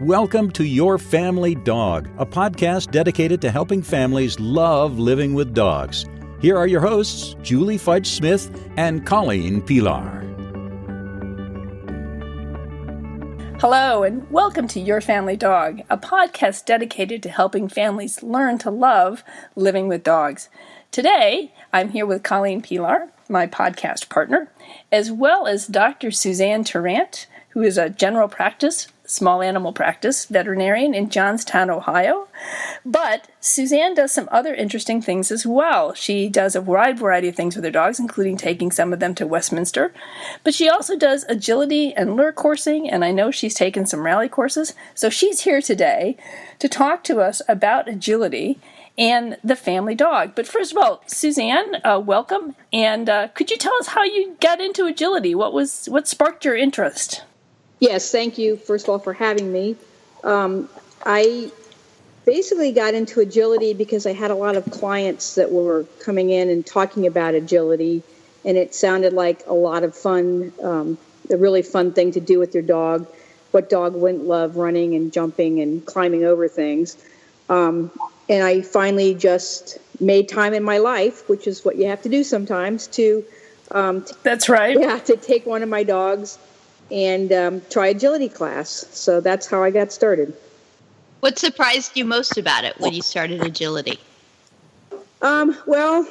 Welcome to Your Family Dog, a podcast dedicated to helping families love living with dogs. Here are your hosts, Julie Fudge Smith and Colleen Pelar. Hello, and welcome to Your Family Dog, a podcast dedicated to helping families learn to love living with dogs. Today, I'm here with Colleen Pelar, my podcast partner, as well as Dr. Suzanne Terrant, who is a general practice, small animal practice veterinarian in Johnstown, Ohio. But Suzanne does some other interesting things as well. She does a wide variety of things with her dogs, including taking some of them to Westminster. But she also does agility and lure coursing, and I know she's taken some rally courses. So she's here today to talk to us about agility and the family dog. But first of all, Suzanne, welcome. And could you tell us how you got into agility? What sparked your interest? Yes, thank you, first of all, for having me. I basically got into agility because I had a lot of clients that were coming in and talking about agility, and it sounded like a lot of fun, a really fun thing to do with your dog. What dog wouldn't love running and jumping and climbing over things? And I finally just made time in my life, which is what you have to do sometimes, to That's right. Yeah, to take one of my dogs and try agility class. So that's how I got started. What surprised you most about it when you started agility? Well,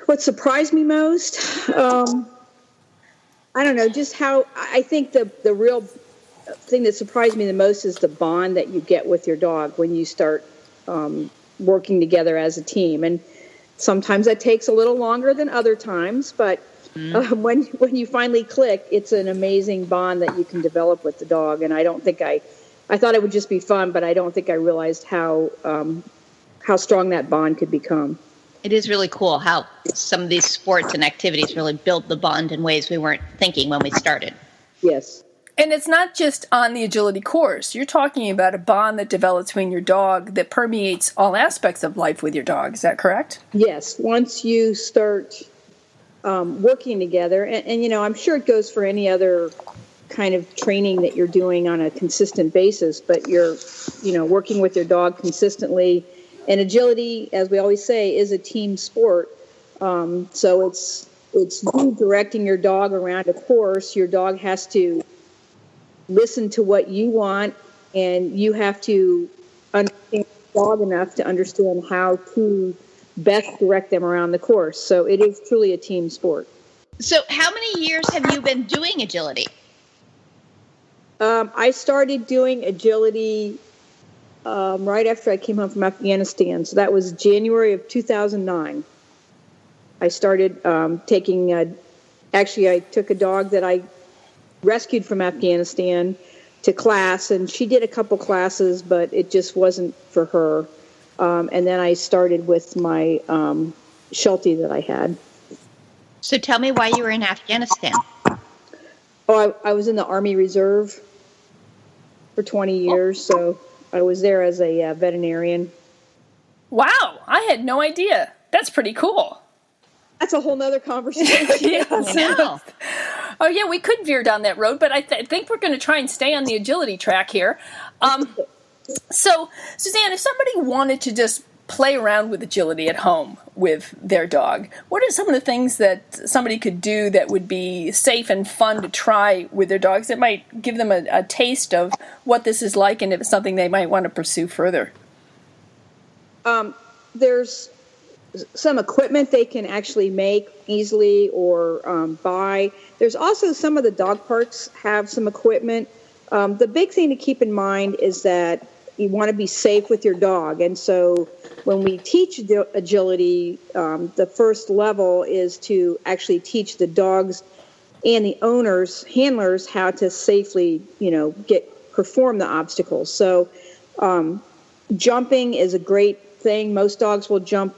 what surprised me most, I don't know, just how, I think the real thing that surprised me the most is the bond that you get with your dog when you start working together as a team. And sometimes that takes a little longer than other times, but when you finally click, it's an amazing bond that you can develop with the dog. And I don't think I thought it would just be fun, but I don't think I realized how strong that bond could become. It is really cool how some of these sports and activities really build the bond in ways we weren't thinking when we started. Yes. And it's not just on the agility course. You're talking about a bond that develops between your dog that permeates all aspects of life with your dog. Is that correct? Yes. Once you start working together, and you know, I'm sure it goes for any other kind of training that you're doing on a consistent basis, but you're, working with your dog consistently. And agility, as we always say, is a team sport. So it's you directing your dog around a course. Your dog has to listen to what you want, and you have to understand the dog enough to understand how to best direct them around the course. So it is truly a team sport. So how many years have you been doing agility? I started doing agility right after I came home from Afghanistan. So that was January of 2009. I started actually I took a dog that I rescued from Afghanistan to class, and she did a couple classes, but it just wasn't for her. And then I started with my Sheltie that I had. So tell me why you were in Afghanistan. Oh, I was in the Army Reserve for 20 years, so I was there as a veterinarian. Wow, I had no idea. That's pretty cool. That's a whole nother conversation. Yes. Oh, yeah, we could veer down that road, but I think we're going to try and stay on the agility track here. So, Suzanne, if somebody wanted to just play around with agility at home with their dog, what are some of the things that somebody could do that would be safe and fun to try with their dogs that might give them a taste of what this is like and if it's something they might want to pursue further? There's some equipment they can actually make easily or buy. There's also some of the dog parks have some equipment. The big thing to keep in mind is that you want to be safe with your dog. And so when we teach agility, the first level is to actually teach the dogs and the owners, handlers, how to safely, perform the obstacles. So jumping is a great thing. Most dogs will jump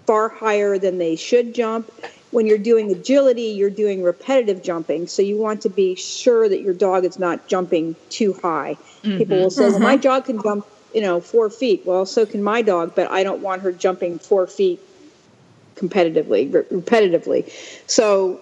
far higher than they should jump. When you're doing agility, you're doing repetitive jumping. So you want to be sure that your dog is not jumping too high. Mm-hmm. People will say, well, my dog can jump, 4 feet. Well, so can my dog, but I don't want her jumping 4 feet repetitively. So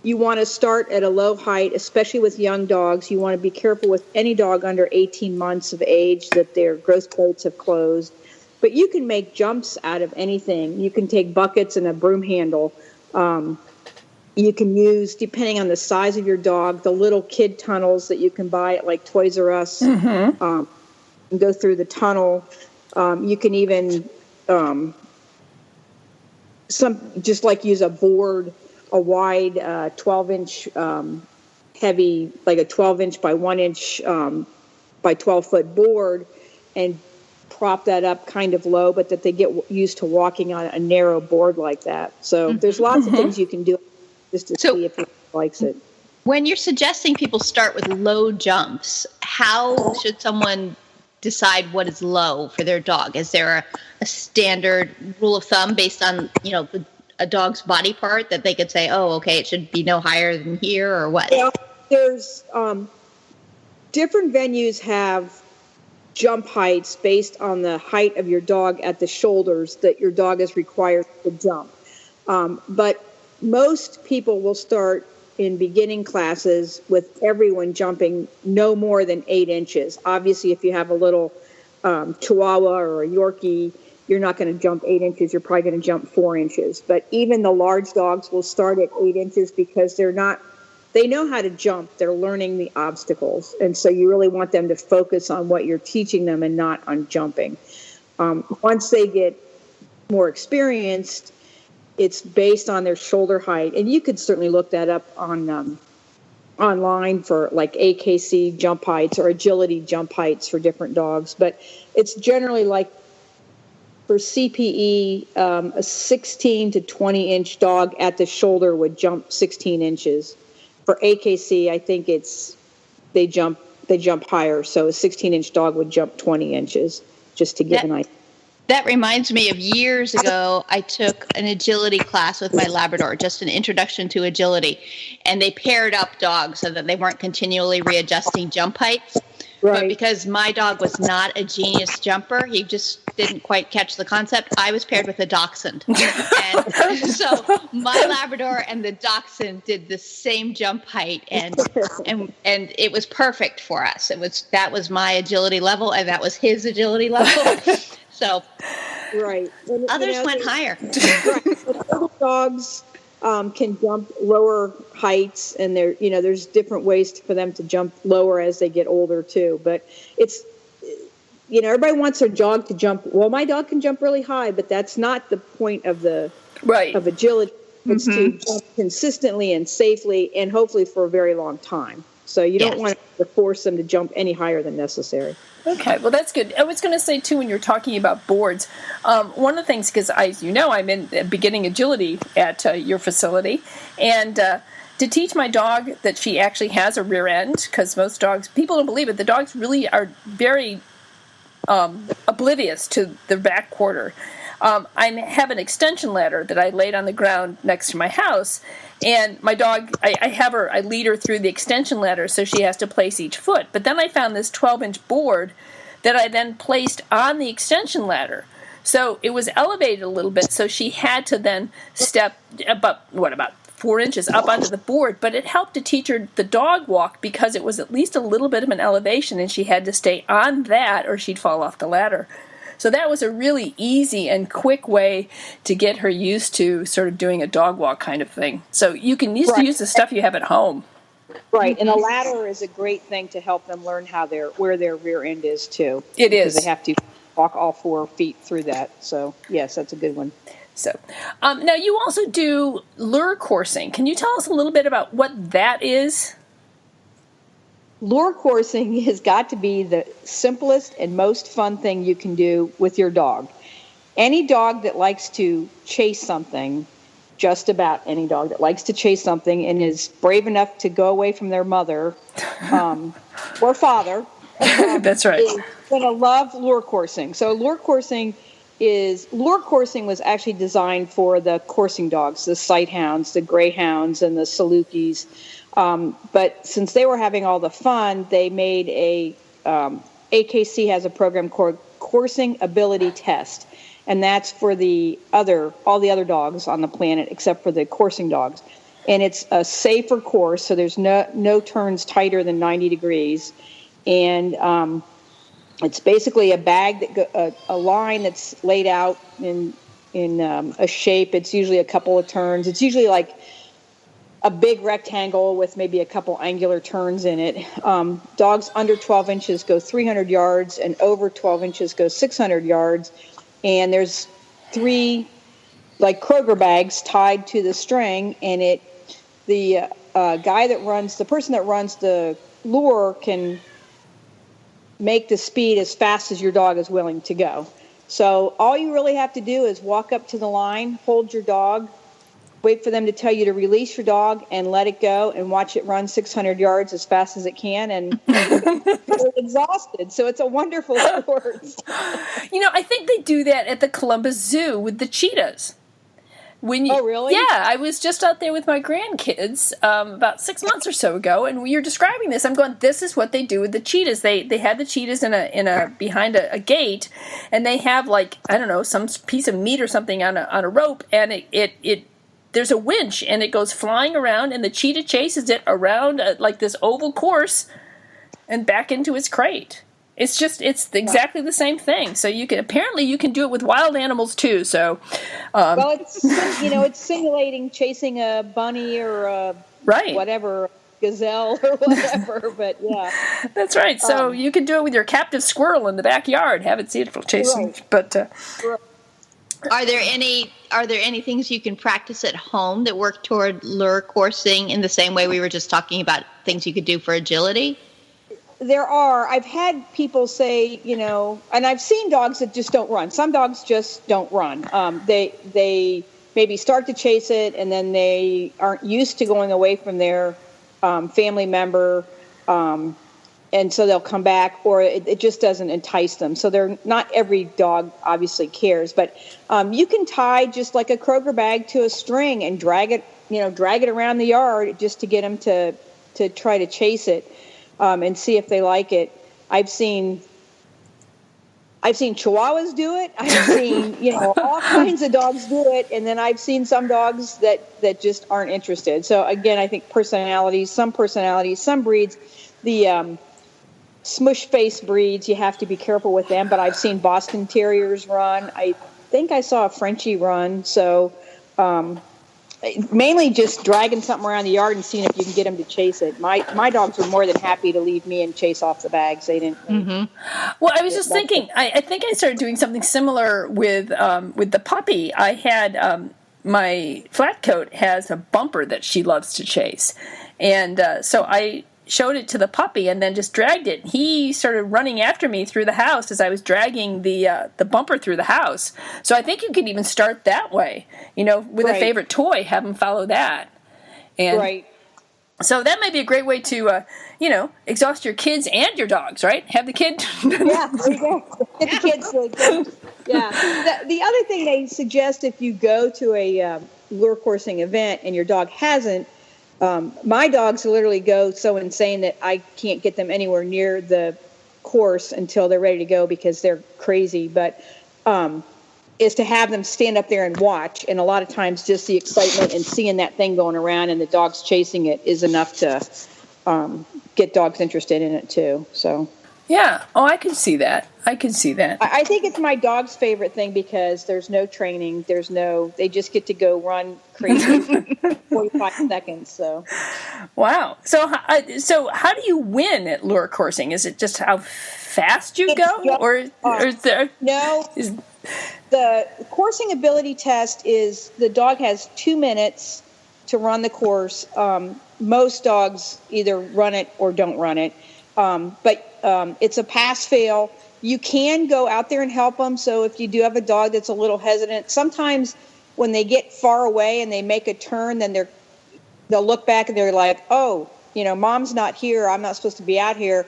you want to start at a low height, especially with young dogs. You want to be careful with any dog under 18 months of age that their growth plates have closed. But you can make jumps out of anything. You can take buckets and a broom handle. You can use, depending on the size of your dog, the little kid tunnels that you can buy at like Toys R Us. And go through the tunnel. You can even just like use a board, a wide 12-inch heavy, like a 12-inch by 1-inch by 12-foot board, and prop that up kind of low, but that they get used to walking on a narrow board like that. So there's lots of things you can do just to see if he likes it. When you're suggesting people start with low jumps, how should someone decide what is low for their dog? Is there a standard rule of thumb based on, a dog's body part that they could say, oh, okay, it should be no higher than here, or what? Yeah, there's different venues have jump heights based on the height of your dog at the shoulders that your dog is required to jump. But most people will start in beginning classes with everyone jumping no more than 8 inches. Obviously, if you have a little Chihuahua or a Yorkie, you're not going to jump 8 inches. You're probably going to jump 4 inches. But even the large dogs will start at 8 inches because they know how to jump. They're learning the obstacles. And so you really want them to focus on what you're teaching them and not on jumping. Once they get more experienced, it's based on their shoulder height. And you could certainly look that up on online for like AKC jump heights or agility jump heights for different dogs. But it's generally like for CPE, a 16 to 20 inch dog at the shoulder would jump 16 inches. For AKC, I think they jump higher. So a 16-inch dog would jump 20 inches, just to give an idea. That reminds me of years ago, I took an agility class with my Labrador, just an introduction to agility. And they paired up dogs so that they weren't continually readjusting jump heights. Right. But because my dog was not a genius jumper, he just didn't quite catch the concept, I was paired with a dachshund. And so my Labrador and the dachshund did the same jump height, and it was perfect for us. That was my agility level, and that was his agility level. So right. Others went higher. Right. Dogs can jump lower heights, and there's different ways for them to jump lower as they get older too. But it's, everybody wants their dog to jump. Well, my dog can jump really high, but that's not the point of of agility. It's to jump consistently and safely, and hopefully for a very long time. So you don't want to force them to jump any higher than necessary. Okay, well, that's good. I was going to say, too, when you're talking about boards, one of the things, because as you know, I'm in beginning agility at your facility, and to teach my dog that she actually has a rear end, because most dogs, people don't believe it, the dogs really are very oblivious to the back quarter. I have an extension ladder that I laid on the ground next to my house, and my dog, I lead her through the extension ladder so she has to place each foot. But then I found this 12-inch board that I then placed on the extension ladder. So it was elevated a little bit, so she had to then step about 4 inches up onto the board. But it helped to teach her the dog walk because it was at least a little bit of an elevation, and she had to stay on that or she'd fall off the ladder. So that was a really easy and quick way to get her used to sort of doing a dog walk kind of thing. So you can use the stuff you have at home. Right, and a ladder is a great thing to help them learn where their rear end is too. It is. Because they have to walk all 4 feet through that. So yes, that's a good one. So now you also do lure coursing. Can you tell us a little bit about what that is? Lure coursing has got to be the simplest and most fun thing you can do with your dog. Any dog that likes to chase something, just about any dog that likes to chase something and is brave enough to go away from their mother or father, that's right, is going to love lure coursing. So lure coursing was actually designed for the coursing dogs, the sight hounds, the greyhounds, and the Salukis. But since they were having all the fun, they made AKC has a program called Coursing Ability Test, and that's for all the other dogs on the planet except for the coursing dogs. and it's a safer course, so there's no turns tighter than 90 degrees. And it's basically a bag a line that's laid out in a shape. It's usually a couple of turns. It's usually like a big rectangle with maybe a couple angular turns in it. Dogs under 12 inches go 300 yards, and over 12 inches go 600 yards. And there's 3 like Kroger bags tied to the string, and the person that runs the lure can make the speed as fast as your dog is willing to go. So all you really have to do is walk up to the line, hold your dog, wait for them to tell you to release your dog, and let it go, and watch it run 600 yards as fast as it can, and you're exhausted. So it's a wonderful sport. I think they do that at the Columbus Zoo with the cheetahs. Oh, really? Yeah, I was just out there with my grandkids about 6 months or so ago, and you're describing this. I'm going, this is what they do with the cheetahs. They had the cheetahs behind a gate, and they have, like, I don't know, some piece of meat or something on a rope, and it there's a winch, and it goes flying around, and the cheetah chases it around like this oval course and back into its crate. It's exactly the same thing. So you can do it with wild animals too. So, well, it's simulating chasing a bunny or a whatever, gazelle or whatever. But yeah, that's right. So you can do it with your captive squirrel in the backyard. Haven't seen it chasing, right. But are there any things you can practice at home that work toward lure coursing in the same way we were just talking about things you could do for agility? There are. I've had people say, and I've seen dogs that just don't run. Some dogs just don't run. They maybe start to chase it, and then they aren't used to going away from their family member, and so they'll come back, or it just doesn't entice them. So not every dog obviously cares, but you can tie just like a Kroger bag to a string and drag it around the yard just to get them to try to chase it. And see if they like it. I've seen Chihuahuas do it. I've seen, all kinds of dogs do it. And then I've seen some dogs that just aren't interested. So again, I think some breeds, the smush face breeds, you have to be careful with them. But I've seen Boston Terriers run. I think I saw a Frenchie run. So, mainly just dragging something around the yard and seeing if you can get them to chase it. My dogs were more than happy to leave me and chase off the bags. They didn't. Mm-hmm. Well, I was just thinking. I think I started doing something similar with the puppy. I had my flat coat has a bumper that she loves to chase, and so I showed it to the puppy and then just dragged it. He started running after me through the house as I was dragging the bumper through the house. So I think you can even start that way, with a favorite toy, have them follow that. And right. So that may be a great way to, exhaust your kids and your dogs, right? Have the kid. Yeah, there you go. Get the kids really good. Yeah. The other thing they suggest if you go to a lure coursing event and your dog hasn't, my dogs literally go so insane that I can't get them anywhere near the course until they're ready to go because they're crazy. But is to have them stand up there and watch. And a lot of times just the excitement and seeing that thing going around and the dogs chasing it is enough to get dogs interested in it too. So. Yeah. Oh, I can see that. I think it's my dog's favorite thing because there's no training. They just get to go run crazy for 45 seconds. So. Wow. So how do you win at lure coursing? Is it just how fast you go? Or is there... No. The coursing ability test is the dog has 2 minutes to run the course. Most dogs either run it or don't run it. But it's a pass-fail. You can go out there and help them. So if you do have a dog that's a little hesitant, sometimes when they get far away and they make a turn, then they'll look back and they're like, oh, mom's not here. I'm not supposed to be out here.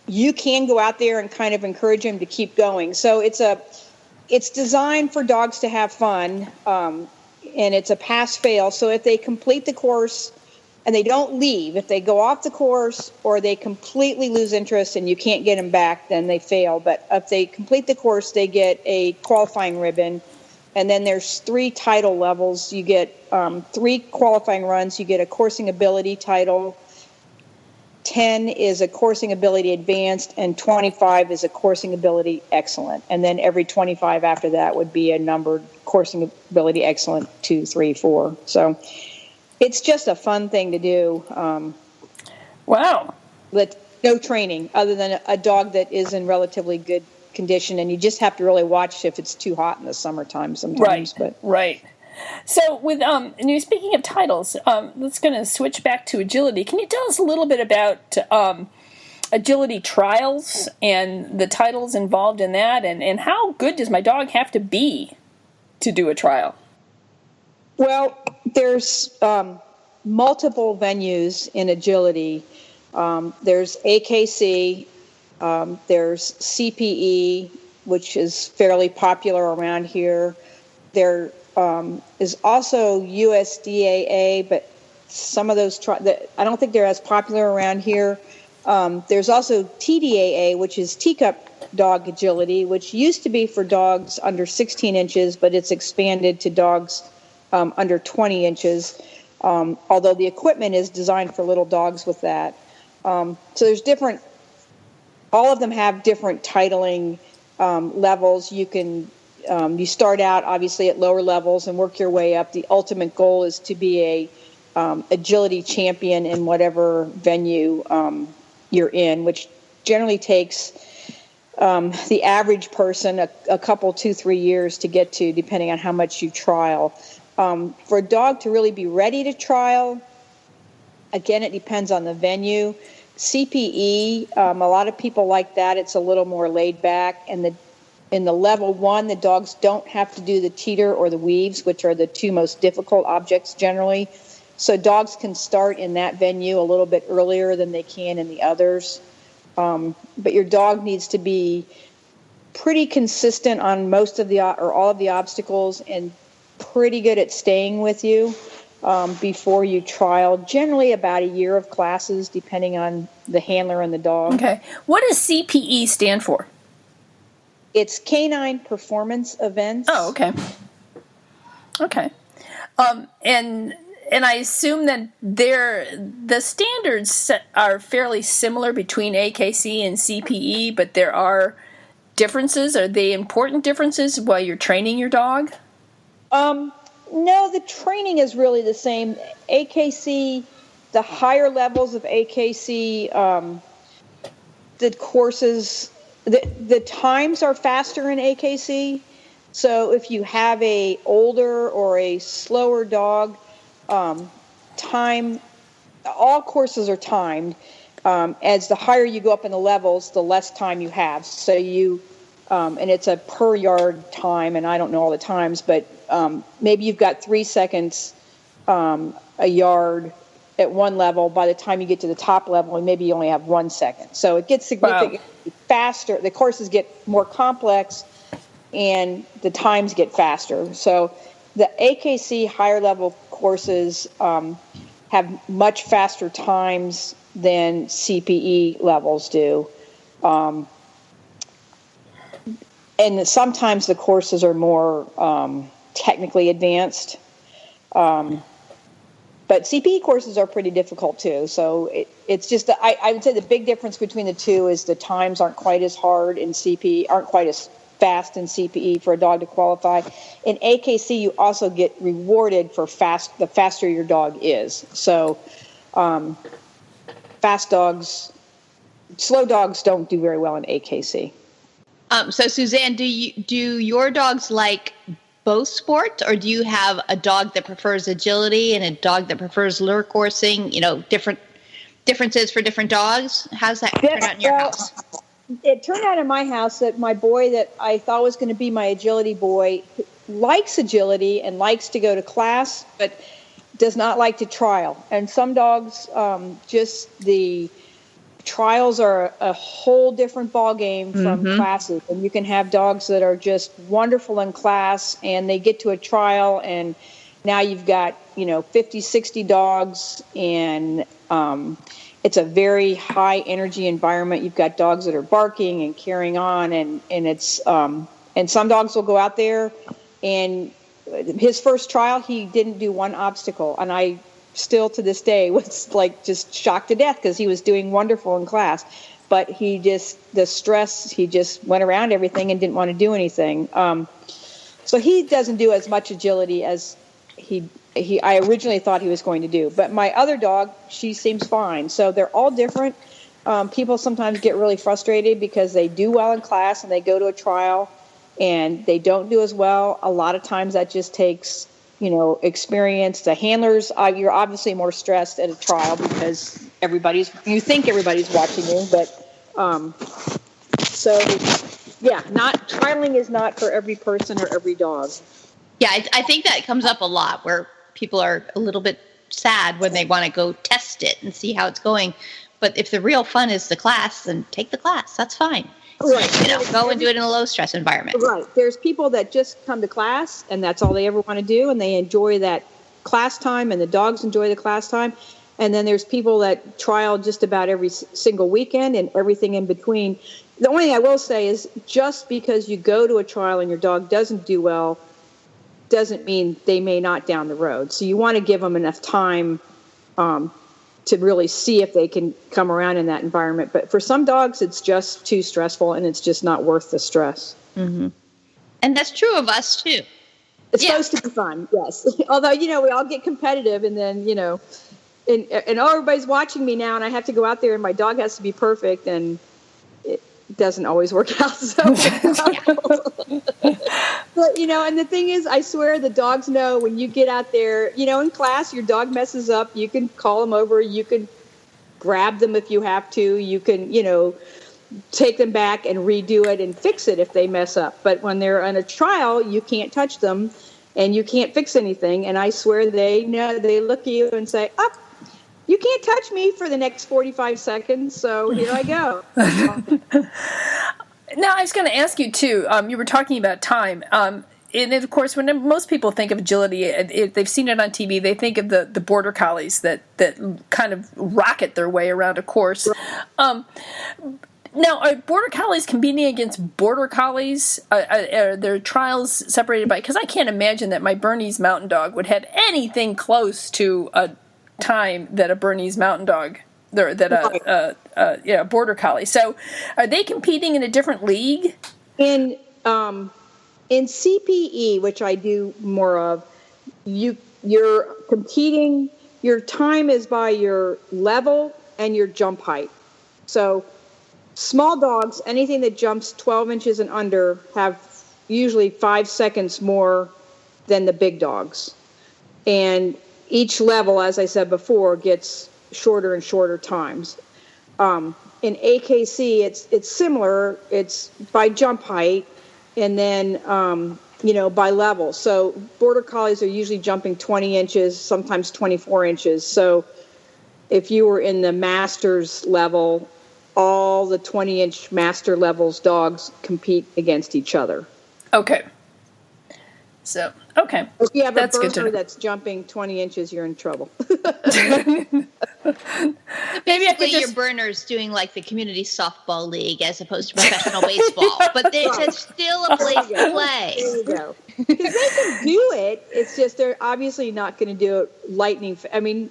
You can go out there and kind of encourage them to keep going. So it's designed for dogs to have fun, and it's a pass-fail. So if they complete the course and they don't leave, if they go off the course or they completely lose interest and you can't get them back, then they fail. But if they complete the course, they get a qualifying ribbon. And then there's 3 title levels. You get 3 qualifying runs. You get a coursing ability title. 10 is a coursing ability advanced, and 25 is a coursing ability excellent. And then every 25 after that would be a numbered coursing ability excellent 2, 3, 4. So it's just a fun thing to do. Wow. But no training other than a dog that is in relatively good condition, and you just have to really watch if it's too hot in the summertime sometimes. Right. So with and you're speaking of titles, let's going to switch back to agility. Can you tell us a little bit about agility trials and the titles involved in that, and how good does my dog have to be to do a trial? Well, there's multiple venues in agility. There's AKC, there's CPE, which is fairly popular around here. There is also USDAA, but some of those I don't think they're as popular around here. There's also TDAA, which is teacup dog agility, which used to be for dogs under 16 inches, but it's expanded to dogs under 20 inches, although the equipment is designed for little dogs with that. So there's different, all of them have different titling levels. You can you start out obviously at lower levels and work your way up. The ultimate goal is to be a agility champion in whatever venue you're in, which generally takes the average person a couple, 2-3 years to get to, depending on how much you trial. For a dog to really be ready to trial, again, it depends on the venue. CPE, a lot of people like that. It's a little more laid back. And in the level 1, the dogs don't have to do the teeter or the weaves, which are the 2 most difficult objects generally. So dogs can start in that venue a little bit earlier than they can in the others. But your dog needs to be pretty consistent on most of the or all of the obstacles and pretty good at staying with you before you trial. Generally about a year of classes, depending on the handler and the dog. Okay. What does CPE stand for? It's Canine Performance Events. Oh, okay. Okay. And I assume that the standards are fairly similar between AKC and CPE, but there are differences. Are they important differences while you're training your dog? No, the training is really the same. AKC, the higher levels of AKC, the courses, the times are faster in AKC. So if you have a older or a slower dog, time, all courses are timed. As the higher you go up in the levels, the less time you have. So you, and it's a per yard time, and I don't know all the times, but maybe you've got 3 seconds a yard at one level. By the time you get to the top level, and maybe you only have 1 second. So it gets significantly faster. The courses get more complex, and the times get faster. So the AKC higher level courses have much faster times than CPE levels do. And sometimes the courses are more technically advanced. But CPE courses are pretty difficult too. So it's just that I would say the big difference between the two is the times aren't quite as hard in CPE, aren't quite as fast in CPE for a dog to qualify. In AKC, you also get rewarded for the faster your dog is. So fast dogs, slow dogs don't do very well in AKC. So Suzanne, do your dogs like both sports, or do you have a dog that prefers agility and a dog that prefers lure coursing? You know, differences for different dogs. How's that turn out in your house? It turned out in my house that my boy that I thought was going to be my agility boy likes agility and likes to go to class, but does not like to trial. And some dogs, just the trials are a whole different ball game from classes. And you can have dogs that are just wonderful in class, and they get to a trial, and now you've got 50, 60 dogs, and it's a very high energy environment. You've got dogs that are barking and carrying on, and it's and some dogs will go out there and his first trial, he didn't do one obstacle. And I still to this day was like just shocked to death because he was doing wonderful in class. But the stress, he just went around everything and didn't want to do anything. So he doesn't do as much agility as I originally thought he was going to do. But my other dog, she seems fine. So they're all different. People sometimes get really frustrated because they do well in class and they go to a trial and they don't do as well. A lot of times that just takes, experience. The handlers, you're obviously more stressed at a trial because you think everybody's watching you, but trialing is not for every person or every dog. Yeah, I think that comes up a lot where people are a little bit sad when they want to go test it and see how it's going. But if the real fun is the class, then take the class. That's fine. Right. Go and do it in a low stress environment. Right. There's people that just come to class and that's all they ever want to do, and they enjoy that class time, and the dogs enjoy the class time. And then there's people that trial just about every single weekend and everything in between. The only thing I will say is just because you go to a trial and your dog doesn't do well doesn't mean they may not down the road. So you want to give them enough time to really see if they can come around in that environment. But for some dogs, it's just too stressful and it's just not worth the stress. Mm-hmm. And that's true of us too. It's supposed to be fun, yes. Although, we all get competitive and then, and everybody's watching me now and I have to go out there and my dog has to be perfect and it doesn't always work out. So, but, and the thing is, I swear the dogs know when you get out there, in class, your dog messes up, you can call them over, you can grab them if you have to, you can, take them back and redo it and fix it if they mess up. But when they're on a trial, you can't touch them and you can't fix anything. And I swear they know, they look at you and say, you can't touch me for the next 45 seconds, so here I go. Now, I was going to ask you, too, you were talking about time. And, of course, when most people think of agility, if they've seen it on TV, they think of the border collies that kind of rocket their way around a course. Now, are border collies competing against border collies? Are their trials separated by... Because I can't imagine that my Bernese Mountain Dog would have anything close to a time that a Bernese Mountain Dog... a border collie. So, are they competing in a different league? In CPE, which I do more of, you're competing. Your time is by your level and your jump height. So, small dogs, anything that jumps 12 inches and under, have usually 5 seconds more than the big dogs, and each level, as I said before, gets shorter and shorter times. In AKC, it's similar. It's by jump height and then, by level. So border collies are usually jumping 20 inches, sometimes 24 inches. So if you were in the master's level, all the 20-inch master levels dogs compete against each other. Okay. So, okay. If you have a burner that's jumping 20 inches, you're in trouble. Maybe I could your burner's doing like the community softball league as opposed to professional baseball, but it's still a place to play. There you go. Because they can do it. It's just they're obviously not going to do it lightning.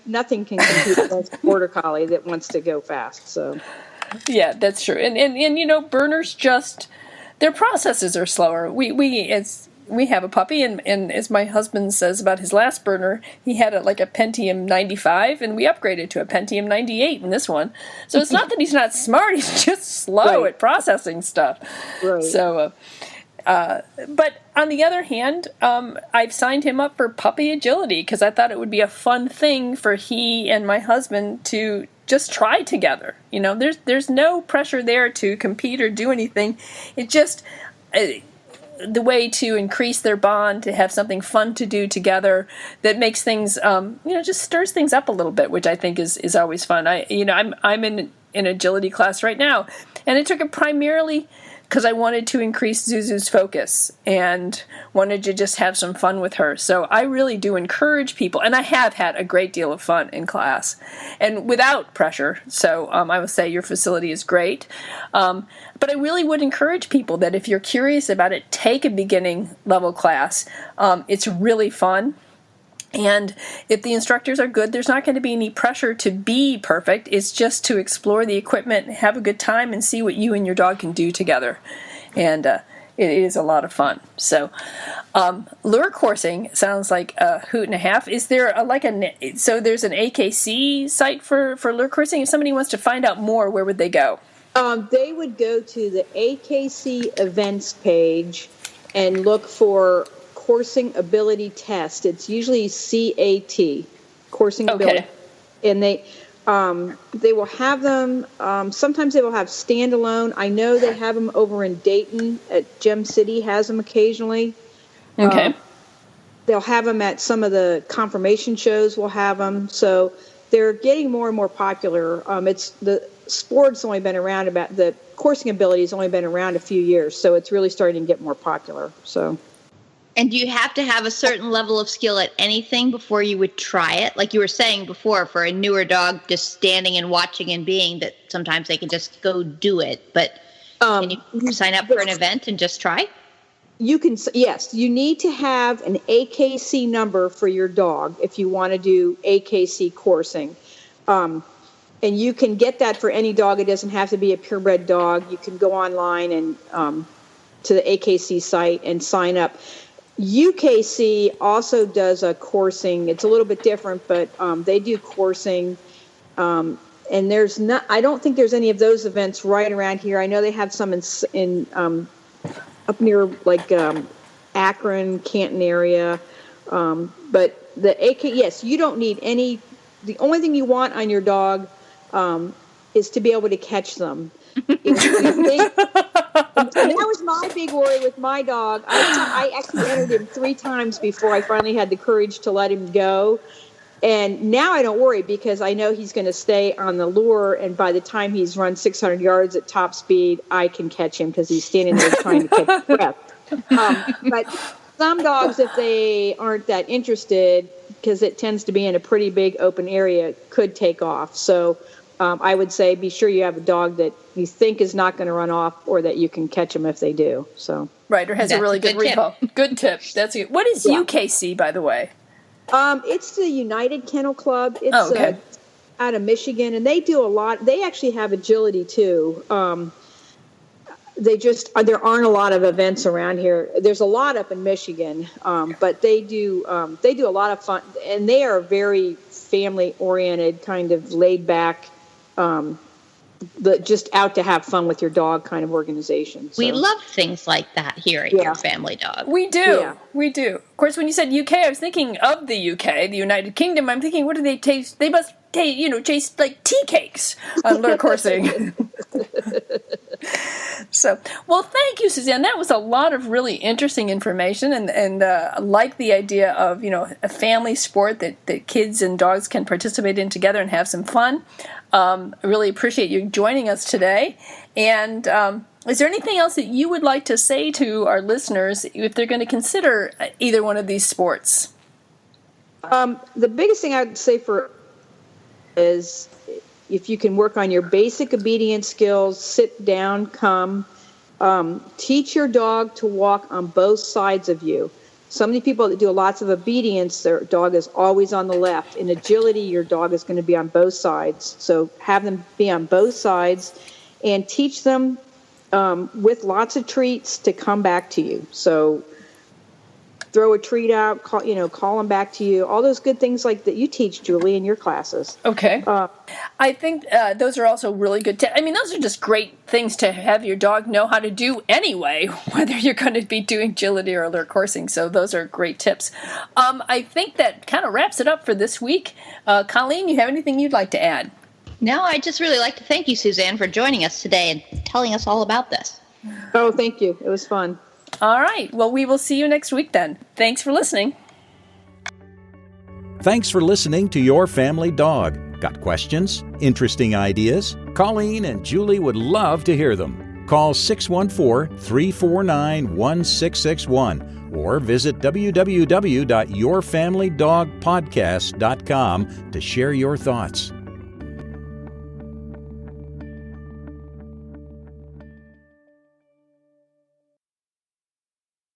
Nothing can compete against a border collie that wants to go fast. So, yeah, that's true. And burners just their processes are slower. We have a puppy, and as my husband says about his last burner, he had a Pentium 95, and we upgraded to a Pentium 98 in this one. So it's not that he's not smart; he's just slow at processing stuff. Right. So, but on the other hand, I've signed him up for puppy agility because I thought it would be a fun thing for he and my husband to just try together. There's no pressure there to compete or do anything. It just the way to increase their bond, to have something fun to do together that makes things, just stirs things up a little bit, which I think is always fun. I'm in an agility class right now, and I took it primarily because I wanted to increase Zuzu's focus and wanted to just have some fun with her. So I really do encourage people, and I have had a great deal of fun in class and without pressure. So I would say your facility is great. But I really would encourage people that if you're curious about it, take a beginning level class. It's really fun. And if the instructors are good, there's not going to be any pressure to be perfect. It's just to explore the equipment, have a good time, and see what you and your dog can do together. And it is a lot of fun. So lure coursing sounds like a hoot and a half. Is there so there's an AKC site for lure coursing? If somebody wants to find out more, where would they go? They would go to the AKC events page and look for coursing ability test. It's usually CAT, coursing ability. And they will have them, sometimes they will have standalone. I know they have them over in Dayton at Gem City, has them occasionally. Okay. They'll have them at some of the confirmation shows, will have them. So they're getting more and more popular. It's the sport's only been around the coursing ability has only been around a few years. So it's really starting to get more popular. So. And do you have to have a certain level of skill at anything before you would try it? Like you were saying before, for a newer dog, just standing and watching and being, that sometimes they can just go do it. But can you sign up for an event and just try? You can, yes. You need to have an AKC number for your dog if you want to do AKC coursing. And you can get that for any dog. It doesn't have to be a purebred dog. You can go online and to the AKC site and sign up. UKC also does a coursing. It's a little bit different, but they do coursing. And I don't think there's any of those events right around here. I know they have some in up near like Akron, Canton area. But the yes, you don't need any. The only thing you want on your dog is to be able to catch them. And that was my big worry with my dog. I actually entered him 3 times before I finally had the courage to let him go. And now I don't worry because I know he's going to stay on the lure. And by the time he's run 600 yards at top speed, I can catch him because he's standing there trying to catch his breath. But some dogs, if they aren't that interested, because it tends to be in a pretty big open area, could take off. So I would say be sure you have a dog that you think is not going to run off, or that you can catch them if they do. So right, or has a really good recall. Good tip. That's good. What is UKC, by the way? It's the United Kennel Club. It's out of Michigan, and they do a lot. They actually have agility too. There aren't a lot of events around here. There's a lot up in Michigan, but they do a lot of fun, and they are very family oriented, kind of laid back. Just out to have fun with your dog kind of organization. So. We love things like that here at Your Family Dog. We do. Yeah. We do. Of course, when you said UK, I was thinking of the UK, the United Kingdom. I'm thinking, what do they taste? They must taste like tea cakes on lure coursing. So, well, thank you, Suzanne. That was a lot of really interesting information, and I like the idea of, a family sport that kids and dogs can participate in together and have some fun. I really appreciate you joining us today. And is there anything else that you would like to say to our listeners if they're going to consider either one of these sports? The biggest thing I would say is if you can work on your basic obedience skills, sit down, come, teach your dog to walk on both sides of you. So many people that do lots of obedience, their dog is always on the left. In agility, your dog is going to be on both sides. So have them be on both sides and teach them with lots of treats to come back to you. So throw a treat out, call them back to you. All those good things like that you teach, Julie, in your classes. Okay. I think those are also really good tips. I mean, those are just great things to have your dog know how to do anyway, whether you're going to be doing agility or lure coursing. So those are great tips. I think that kind of wraps it up for this week. Colleen, you have anything you'd like to add? No, I'd just really like to thank you, Suzanne, for joining us today and telling us all about this. Oh, thank you. It was fun. All right. Well, we will see you next week then. Thanks for listening. Thanks for listening to Your Family Dog. Got questions? Interesting ideas? Colleen and Julie would love to hear them. Call 614-349-1661 or visit www.yourfamilydogpodcast.com to share your thoughts.